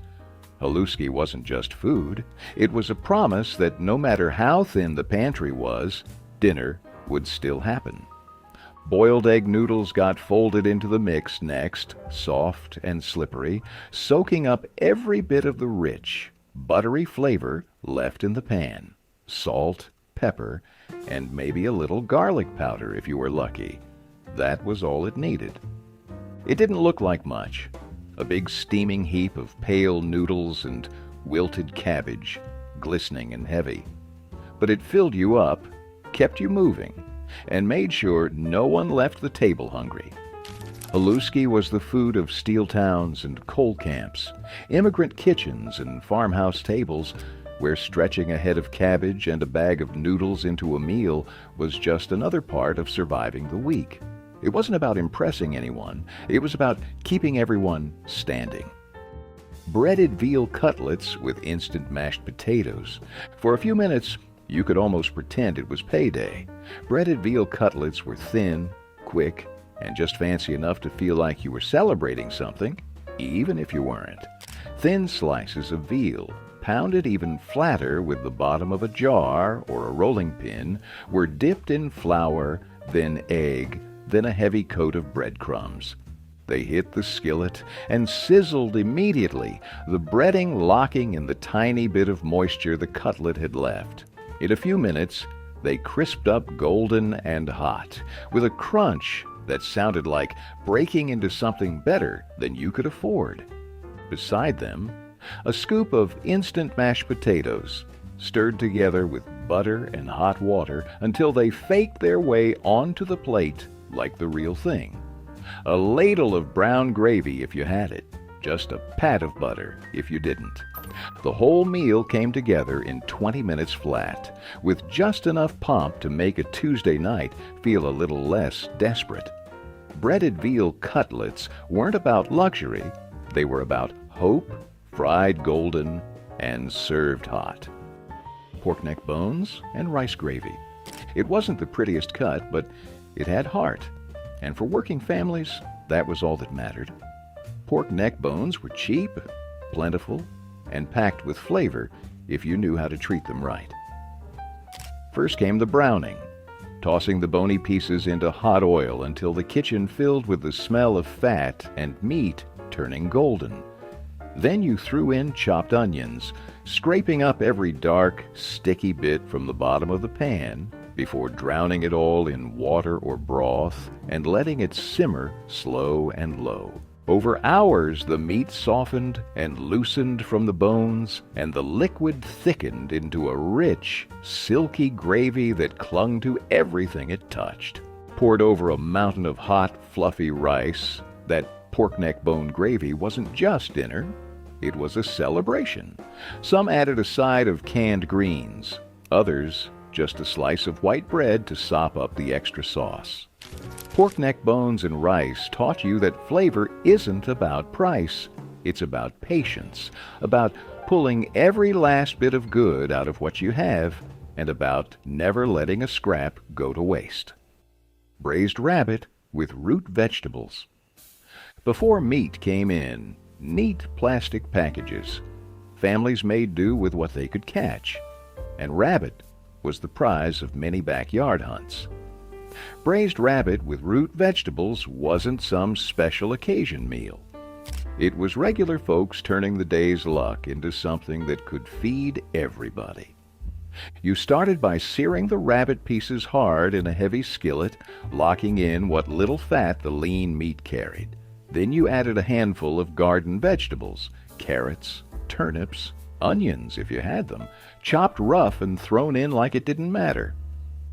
Haluski wasn't just food. It was a promise that no matter how thin the pantry was, dinner would still happen. Boiled egg noodles got folded into the mix next, soft and slippery, soaking up every bit of the rich, buttery flavor left in the pan. Salt, pepper, and maybe a little garlic powder if you were lucky. That was all it needed. It didn't look like much. A big steaming heap of pale noodles and wilted cabbage, glistening and heavy. But it filled you up, kept you moving, and made sure no one left the table hungry. Haluski was the food of steel towns and coal camps, immigrant kitchens and farmhouse tables, where stretching a head of cabbage and a bag of noodles into a meal was just another part of surviving the week. It wasn't about impressing anyone. It was about keeping everyone standing. Breaded veal cutlets with instant mashed potatoes. For a few minutes, you could almost pretend it was payday. Breaded veal cutlets were thin, quick, and just fancy enough to feel like you were celebrating something, even if you weren't. Thin slices of veal, pounded even flatter with the bottom of a jar or a rolling pin, were dipped in flour, then egg, then a heavy coat of breadcrumbs. They hit the skillet and sizzled immediately, the breading locking in the tiny bit of moisture the cutlet had left. In a few minutes, they crisped up golden and hot, with a crunch that sounded like breaking into something better than you could afford. Beside them, a scoop of instant mashed potatoes, stirred together with butter and hot water until they faked their way onto the plate like the real thing. A ladle of brown gravy if you had it, just a pat of butter if you didn't. The whole meal came together in 20 minutes flat, with just enough pomp to make a Tuesday night feel a little less desperate. Breaded veal cutlets weren't about luxury, they were about hope, fried golden, and served hot. Pork neck bones and rice gravy. It wasn't the prettiest cut, but it had heart. And for working families, that was all that mattered. Pork neck bones were cheap, plentiful, and packed with flavor if you knew how to treat them right. First came the browning, tossing the bony pieces into hot oil until the kitchen filled with the smell of fat and meat turning golden. Then you threw in chopped onions, scraping up every dark, sticky bit from the bottom of the pan before drowning it all in water or broth and letting it simmer slow and low. Over hours the meat softened and loosened from the bones, and the liquid thickened into a rich, silky gravy that clung to everything it touched. Poured over a mountain of hot, fluffy rice, that pork neck bone gravy wasn't just dinner, it was a celebration. Some added a side of canned greens, others just a slice of white bread to sop up the extra sauce. Pork neck bones and rice taught you that flavor isn't about price. It's about patience, about pulling every last bit of good out of what you have, and about never letting a scrap go to waste. Braised rabbit with root vegetables. Before meat came in neat plastic packages, families made do with what they could catch, and rabbit was the prize of many backyard hunts. Braised rabbit with root vegetables wasn't some special occasion meal. It was regular folks turning the day's luck into something that could feed everybody. You started by searing the rabbit pieces hard in a heavy skillet, locking in what little fat the lean meat carried. Then you added a handful of garden vegetables, carrots, turnips, onions if you had them, chopped rough and thrown in like it didn't matter.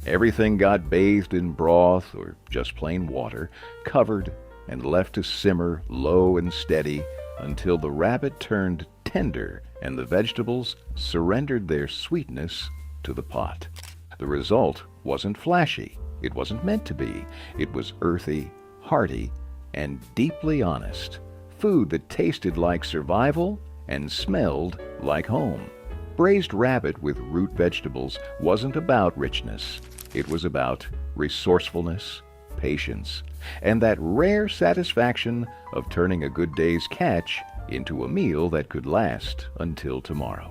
Everything got bathed in broth or just plain water, covered and left to simmer low and steady until the rabbit turned tender and the vegetables surrendered their sweetness to the pot. The result wasn't flashy. It wasn't meant to be. It was earthy, hearty, and deeply honest. Food that tasted like survival and smelled like home. Braised rabbit with root vegetables wasn't about richness. It was about resourcefulness, patience, and that rare satisfaction of turning a good day's catch into a meal that could last until tomorrow.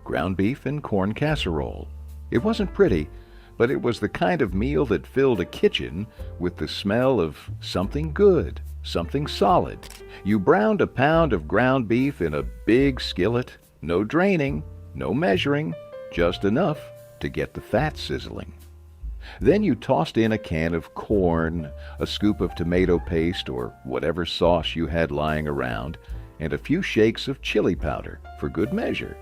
Ground beef and corn casserole. It wasn't pretty, but it was the kind of meal that filled a kitchen with the smell of something good, something solid. You browned a pound of ground beef in a big skillet, no draining, no measuring, just enough to get the fat sizzling. Then you tossed in a can of corn, a scoop of tomato paste or whatever sauce you had lying around, and a few shakes of chili powder for good measure.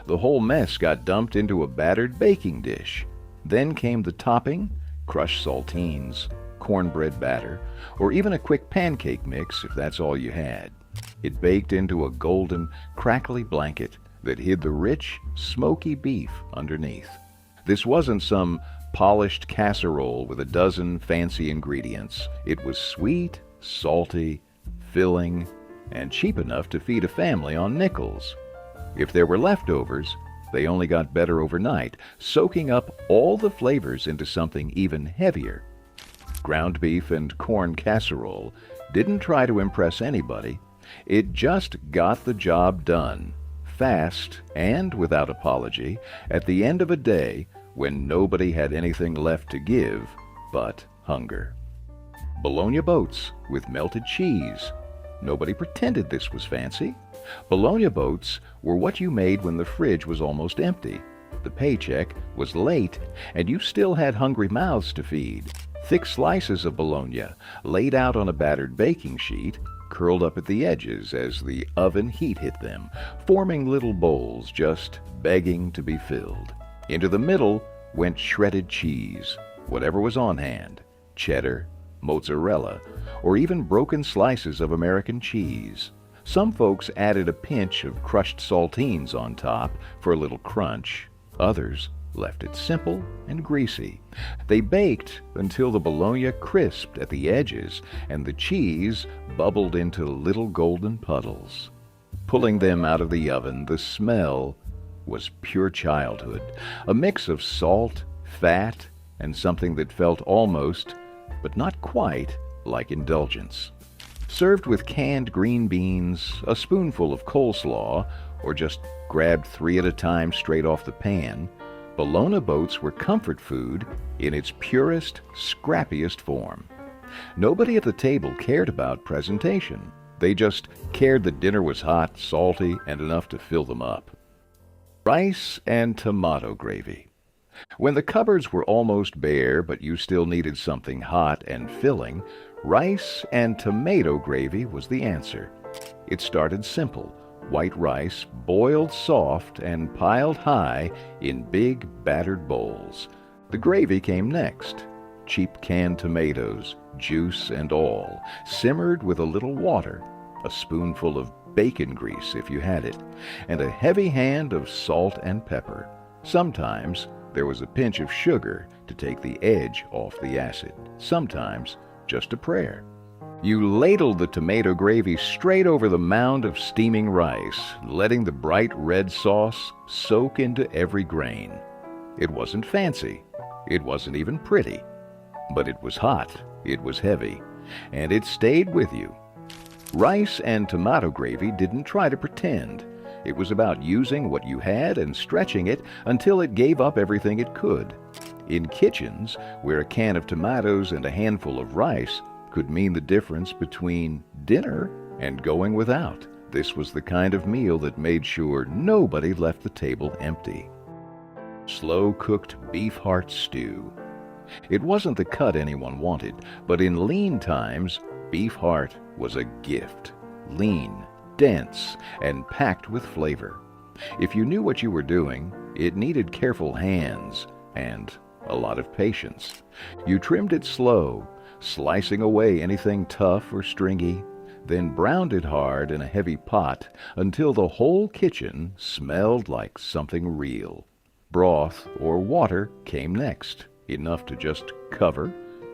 The whole mess got dumped into a battered baking dish. Then came the topping, crushed saltines, cornbread batter, or even a quick pancake mix if that's all you had. It baked into a golden, crackly blanket that hid the rich, smoky beef underneath. This wasn't some polished casserole with a dozen fancy ingredients. It was sweet, salty, filling, and cheap enough to feed a family on nickels. If there were leftovers, they only got better overnight, soaking up all the flavors into something even heavier. Ground beef and corn casserole didn't try to impress anybody. It just got the job done, fast and without apology at the end of a day when nobody had anything left to give but hunger. Bologna boats with melted cheese. Nobody pretended this was fancy. Bologna boats were what you made when the fridge was almost empty, the paycheck was late, and you still had hungry mouths to feed. Thick slices of bologna laid out on a battered baking sheet, curled up at the edges as the oven heat hit them, forming little bowls just begging to be filled. Into the middle went shredded cheese, whatever was on hand, cheddar, mozzarella, or even broken slices of American cheese. Some folks added a pinch of crushed saltines on top for a little crunch. Others left it simple and greasy. They baked until the bologna crisped at the edges and the cheese bubbled into little golden puddles. Pulling them out of the oven, the smell was pure childhood, a mix of salt, fat, and something that felt almost, but not quite, like indulgence. Served with canned green beans, a spoonful of coleslaw, or just grabbed 3 at a time straight off the pan, bologna boats were comfort food in its purest, scrappiest form. Nobody at the table cared about presentation. They just cared that dinner was hot, salty, and enough to fill them up. Rice and tomato gravy. When the cupboards were almost bare, but you still needed something hot and filling, rice and tomato gravy was the answer. It started simple. White rice, boiled soft and piled high in big battered bowls. The gravy came next. Cheap canned tomatoes, juice and all, simmered with a little water, a spoonful of bacon grease if you had it, and a heavy hand of salt and pepper. Sometimes there was a pinch of sugar to take the edge off the acid. Sometimes just a prayer. You ladled the tomato gravy straight over the mound of steaming rice, letting the bright red sauce soak into every grain. It wasn't fancy. It wasn't even pretty. But it was hot, it was heavy, and it stayed with you. Rice and tomato gravy didn't try to pretend. It was about using what you had and stretching it until it gave up everything it could. In kitchens, where a can of tomatoes and a handful of rice could mean the difference between dinner and going without, this was the kind of meal that made sure nobody left the table empty. Slow-cooked beef heart stew. It wasn't the cut anyone wanted, but in lean times, beef heart was a gift. Lean, dense, and packed with flavor. If you knew what you were doing, it needed careful hands and a lot of patience. You trimmed it slow, slicing away anything tough or stringy, then browned it hard in a heavy pot until the whole kitchen smelled like something real. Broth or water came next, enough to just cover,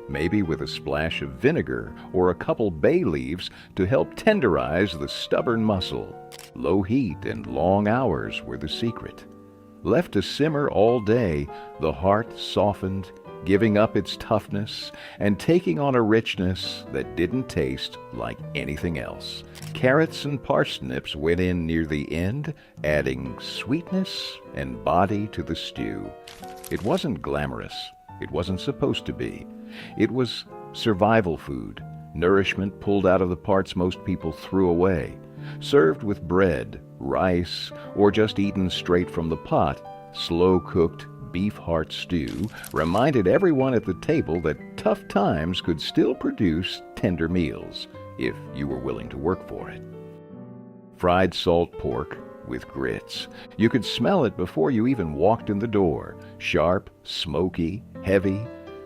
maybe with a splash of vinegar or a couple bay leaves to help tenderize the stubborn muscle. Low heat and long hours were the secret. Left to simmer all day, the heart softened, giving up its toughness and taking on a richness that didn't taste like anything else. Carrots and parsnips went in near the end, adding sweetness and body to the stew. It wasn't glamorous. It wasn't supposed to be. It was survival food, nourishment pulled out of the parts most people threw away. Served with bread, rice, or just eaten straight from the pot, slow-cooked beef heart stew reminded everyone at the table that tough times could still produce tender meals if you were willing to work for it. Fried salt pork with grits. You could smell it before you even walked in the door. Sharp, smoky, heavy,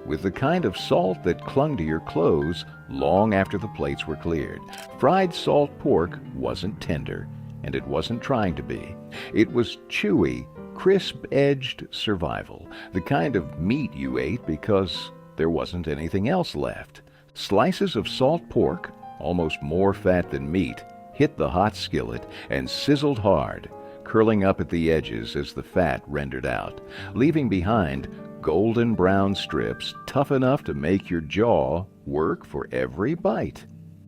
with the kind of salt that clung to your clothes long after the plates were cleared. Fried salt pork wasn't tender, and it wasn't trying to be. It was chewy, crisp-edged survival, the kind of meat you ate because there wasn't anything else left. Slices of salt pork, almost more fat than meat, hit the hot skillet and sizzled hard, curling up at the edges as the fat rendered out, leaving behind golden brown strips tough enough to make your jaw work for every bite.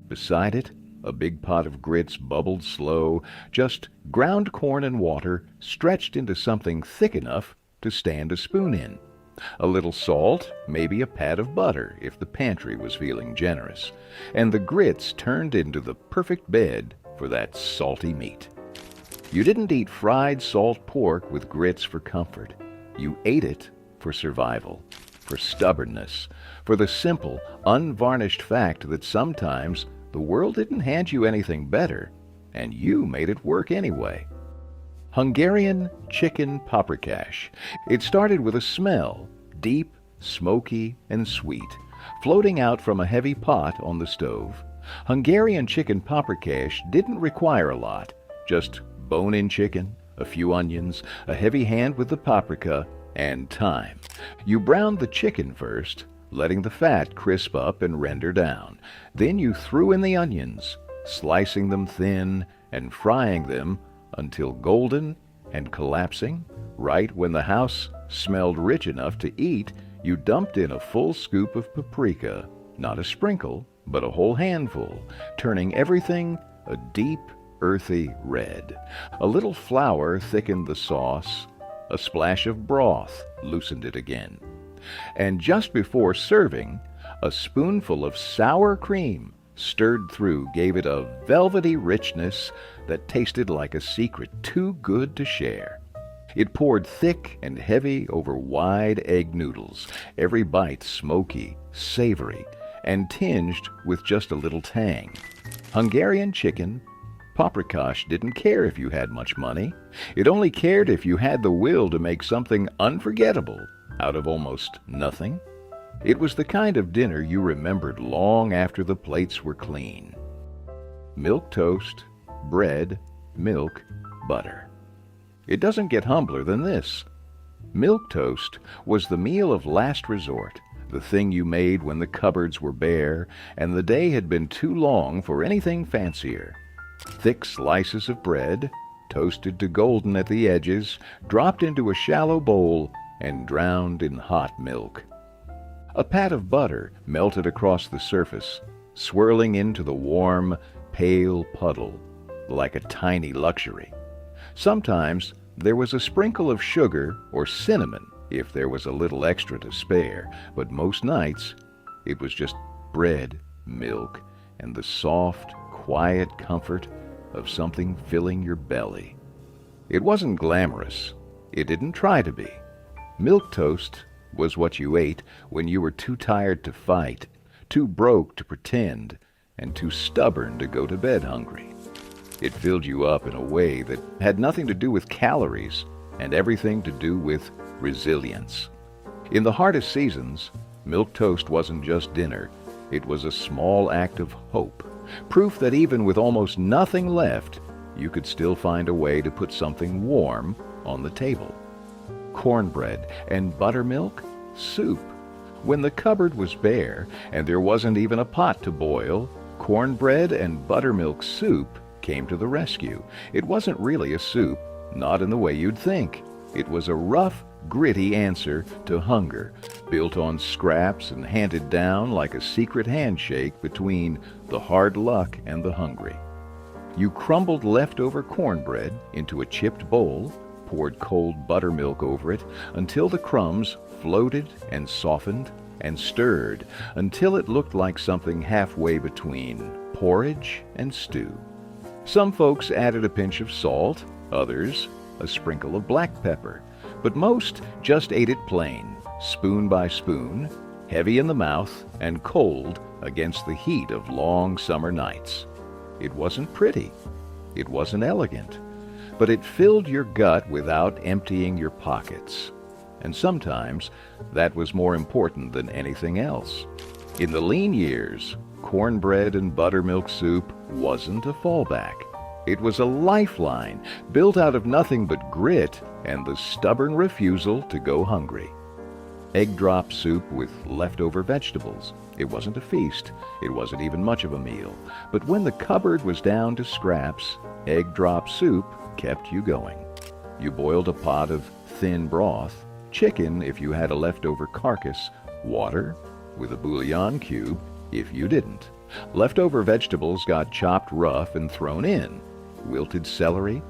Beside it, A big pot of grits bubbled slow, just ground corn and water stretched into something thick enough to stand a spoon in. A little salt, maybe a pat of butter if the pantry was feeling generous, and the grits turned into the perfect bed for that salty meat. You didn't eat fried salt pork with grits for comfort. You ate it for survival, for stubbornness, for the simple, unvarnished fact that sometimes the world didn't hand you anything better, and you made it work anyway. Hungarian chicken paprikash. It started with a smell, deep, smoky, and sweet, floating out from a heavy pot on the stove. Hungarian chicken paprikash didn't require a lot, just bone-in chicken, a few onions, a heavy hand with the paprika, and time. You browned the chicken first, letting the fat crisp up and render down. Then you threw in the onions, slicing them thin and frying them until golden and collapsing. Right when the house smelled rich enough to eat, you dumped in a full scoop of paprika, not a sprinkle, but a whole handful, turning everything a deep, earthy red. A little flour thickened the sauce. A splash of broth loosened it again. And just before serving, a spoonful of sour cream stirred through gave it a velvety richness that tasted like a secret too good to share. It poured thick and heavy over wide egg noodles, every bite smoky, savory, and tinged with just a little tang. Hungarian chicken paprikash didn't care if you had much money. It only cared if you had the will to make something unforgettable out of almost nothing. It was the kind of dinner you remembered long after the plates were clean. Milk toast, bread, milk, butter. It doesn't get humbler than this. Milk toast was the meal of last resort, the thing you made when the cupboards were bare and the day had been too long for anything fancier. Thick slices of bread, toasted to golden at the edges, dropped into a shallow bowl and drowned in hot milk. A pat of butter melted across the surface, swirling into the warm, pale puddle like a tiny luxury. Sometimes there was a sprinkle of sugar or cinnamon if there was a little extra to spare, but most nights it was just bread, milk, and the soft, quiet comfort of something filling your belly. It wasn't glamorous. It didn't try to be. Milk toast was what you ate when you were too tired to fight, too broke to pretend, and too stubborn to go to bed hungry. It filled you up in a way that had nothing to do with calories and everything to do with resilience. In the hardest seasons, milk toast wasn't just dinner. It was a small act of hope, proof that even with almost nothing left, you could still find a way to put something warm on the table. Cornbread and buttermilk, soup. When the cupboard was bare and there wasn't even a pot to boil, cornbread and buttermilk soup came to the rescue. It wasn't really a soup, not in the way you'd think. It was a rough, gritty answer to hunger, built on scraps and handed down like a secret handshake between the hard luck and the hungry. You crumbled leftover cornbread into a chipped bowl, poured cold buttermilk over it until the crumbs floated and softened and stirred until it looked like something halfway between porridge and stew. Some folks added a pinch of salt, others a sprinkle of black pepper, but most just ate it plain, spoon by spoon, heavy in the mouth and cold against the heat of long summer nights. It wasn't pretty, it wasn't elegant, but it filled your gut without emptying your pockets. And sometimes that was more important than anything else. In the lean years, cornbread and buttermilk soup wasn't a fallback. It was a lifeline built out of nothing but grit and the stubborn refusal to go hungry. Egg drop soup with leftover vegetables. It wasn't a feast. It wasn't even much of a meal. But when the cupboard was down to scraps, egg drop soup kept you going. You boiled a pot of thin broth, chicken if you had a leftover carcass, water with a bouillon cube if you didn't. Leftover vegetables got chopped rough and thrown in. Wilted celery,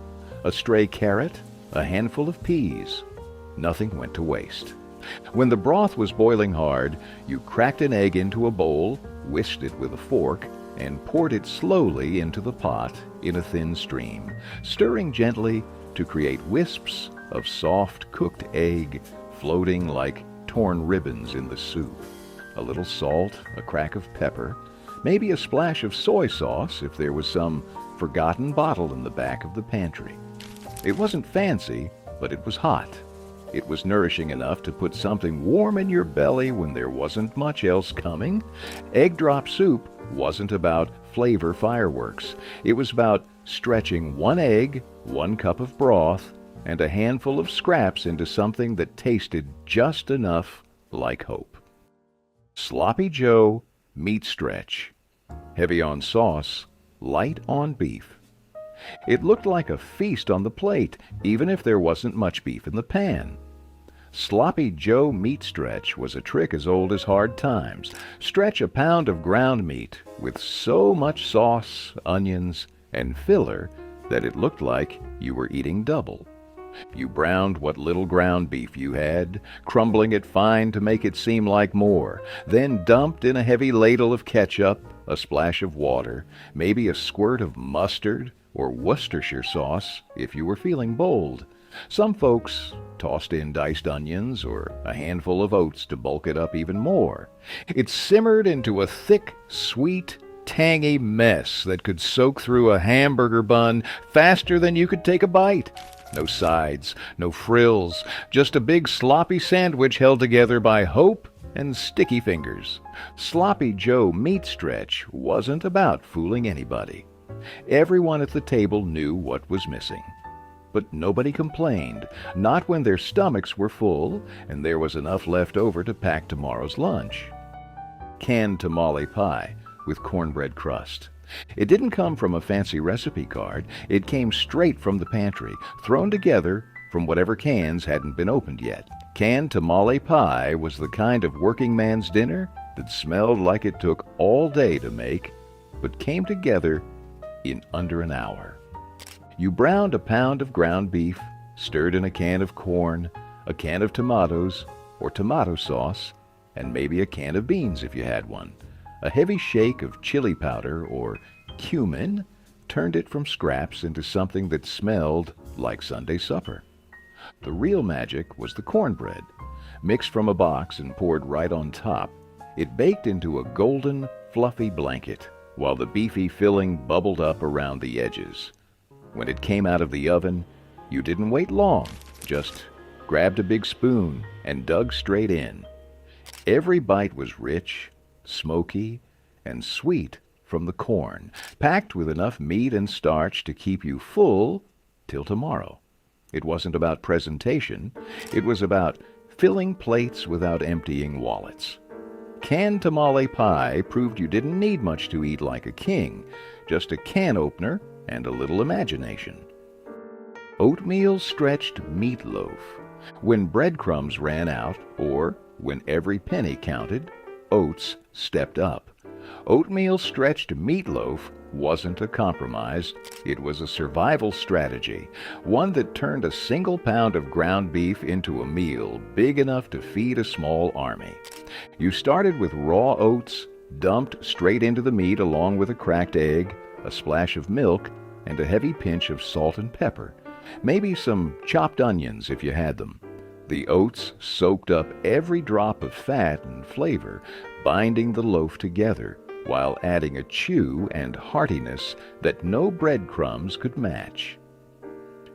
a stray carrot, a handful of peas. Nothing went to waste. When the broth was boiling hard, you cracked an egg into a bowl, whisked it with a fork, and poured it slowly into the pot in a thin stream, stirring gently to create wisps of soft cooked egg floating like torn ribbons in the soup. A little salt, a crack of pepper, maybe a splash of soy sauce if there was some forgotten bottle in the back of the pantry. It wasn't fancy, but it was hot. It was nourishing enough to put something warm in your belly when there wasn't much else coming. Egg drop soup wasn't about flavor fireworks. It was about stretching one egg, 1 cup of broth, and a handful of scraps into something that tasted just enough like hope. Sloppy Joe Meat Stretch. Heavy on sauce, light on beef. It looked like a feast on the plate, even if there wasn't much beef in the pan. Sloppy Joe Meat Stretch was a trick as old as hard times. Stretch a pound of ground meat with so much sauce, onions, and filler that it looked like you were eating double. You browned what little ground beef you had, crumbling it fine to make it seem like more, then dumped in a heavy ladle of ketchup, a splash of water, maybe a squirt of mustard or Worcestershire sauce if you were feeling bold. Some folks tossed in diced onions or a handful of oats to bulk it up even more. It simmered into a thick, sweet, tangy mess that could soak through a hamburger bun faster than you could take a bite. No sides, no frills, just a big sloppy sandwich held together by hope and sticky fingers. Sloppy Joe Meat Stretch wasn't about fooling anybody. Everyone at the table knew what was missing. But nobody complained, not when their stomachs were full and there was enough left over to pack tomorrow's lunch. Canned tamale pie with cornbread crust. It didn't come from a fancy recipe card. It came straight from the pantry, thrown together from whatever cans hadn't been opened yet. Canned tamale pie was the kind of working man's dinner that smelled like it took all day to make, but came together in under an hour. You browned a pound of ground beef, stirred in a can of corn, a can of tomatoes or tomato sauce, and maybe a can of beans if you had one. A heavy shake of chili powder or cumin turned it from scraps into something that smelled like Sunday supper. The real magic was the cornbread. Mixed from a box and poured right on top, it baked into a golden, fluffy blanket, while the beefy filling bubbled up around the edges. When it came out of the oven, you didn't wait long, just grabbed a big spoon and dug straight in. Every bite was rich, smoky, and sweet from the corn, packed with enough meat and starch to keep you full till tomorrow. It wasn't about presentation. It was about filling plates without emptying wallets. Canned tamale pie proved you didn't need much to eat like a king, just a can opener and a little imagination. Oatmeal stretched meatloaf. When breadcrumbs ran out, or when every penny counted, oats stepped up. Oatmeal stretched meatloaf wasn't a compromise. It was a survival strategy, one that turned a single pound of ground beef into a meal big enough to feed a small army. You started with raw oats, dumped straight into the meat along with a cracked egg, a splash of milk, and a heavy pinch of salt and pepper. Maybe some chopped onions if you had them. The oats soaked up every drop of fat and flavor, binding the loaf together, while adding a chew and heartiness that no breadcrumbs could match.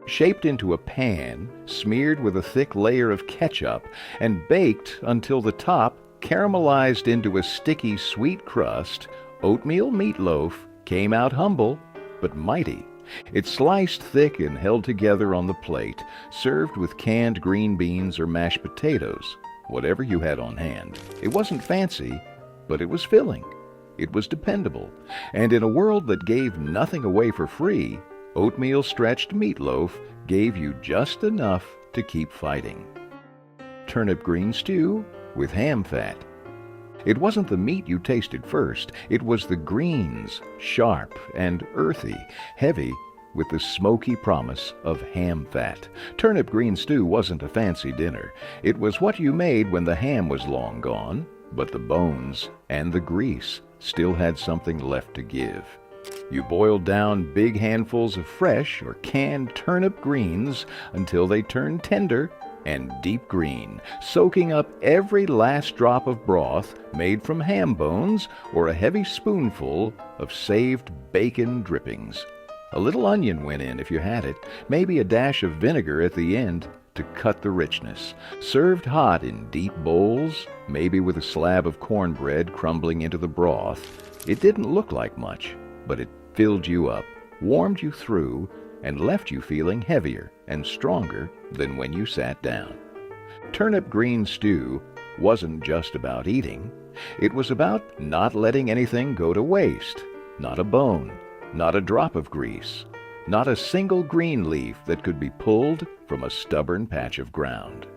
Shaped into a pan, smeared with a thick layer of ketchup, and baked until the top caramelized into a sticky sweet crust, oatmeal meatloaf came out humble but mighty. It sliced thick and held together on the plate, served with canned green beans or mashed potatoes, whatever you had on hand. It wasn't fancy, but it was filling. It was dependable. And in a world that gave nothing away for free, oatmeal stretched meatloaf gave you just enough to keep fighting. Turnip green stew with ham fat. It wasn't the meat you tasted first, it was the greens, sharp and earthy, heavy with the smoky promise of ham fat. Turnip green stew wasn't a fancy dinner. It was what you made when the ham was long gone, but the bones and the grease still had something left to give. You boiled down big handfuls of fresh or canned turnip greens until they turned tender and deep green, soaking up every last drop of broth made from ham bones or a heavy spoonful of saved bacon drippings. A little onion went in if you had it, maybe a dash of vinegar at the end to cut the richness. Served hot in deep bowls, maybe with a slab of cornbread crumbling into the broth. It didn't look like much, but it filled you up, warmed you through, and left you feeling heavier and stronger than when you sat down. Turnip green stew wasn't just about eating. It was about not letting anything go to waste. Not a bone, not a drop of grease, not a single green leaf that could be pulled from a stubborn patch of ground.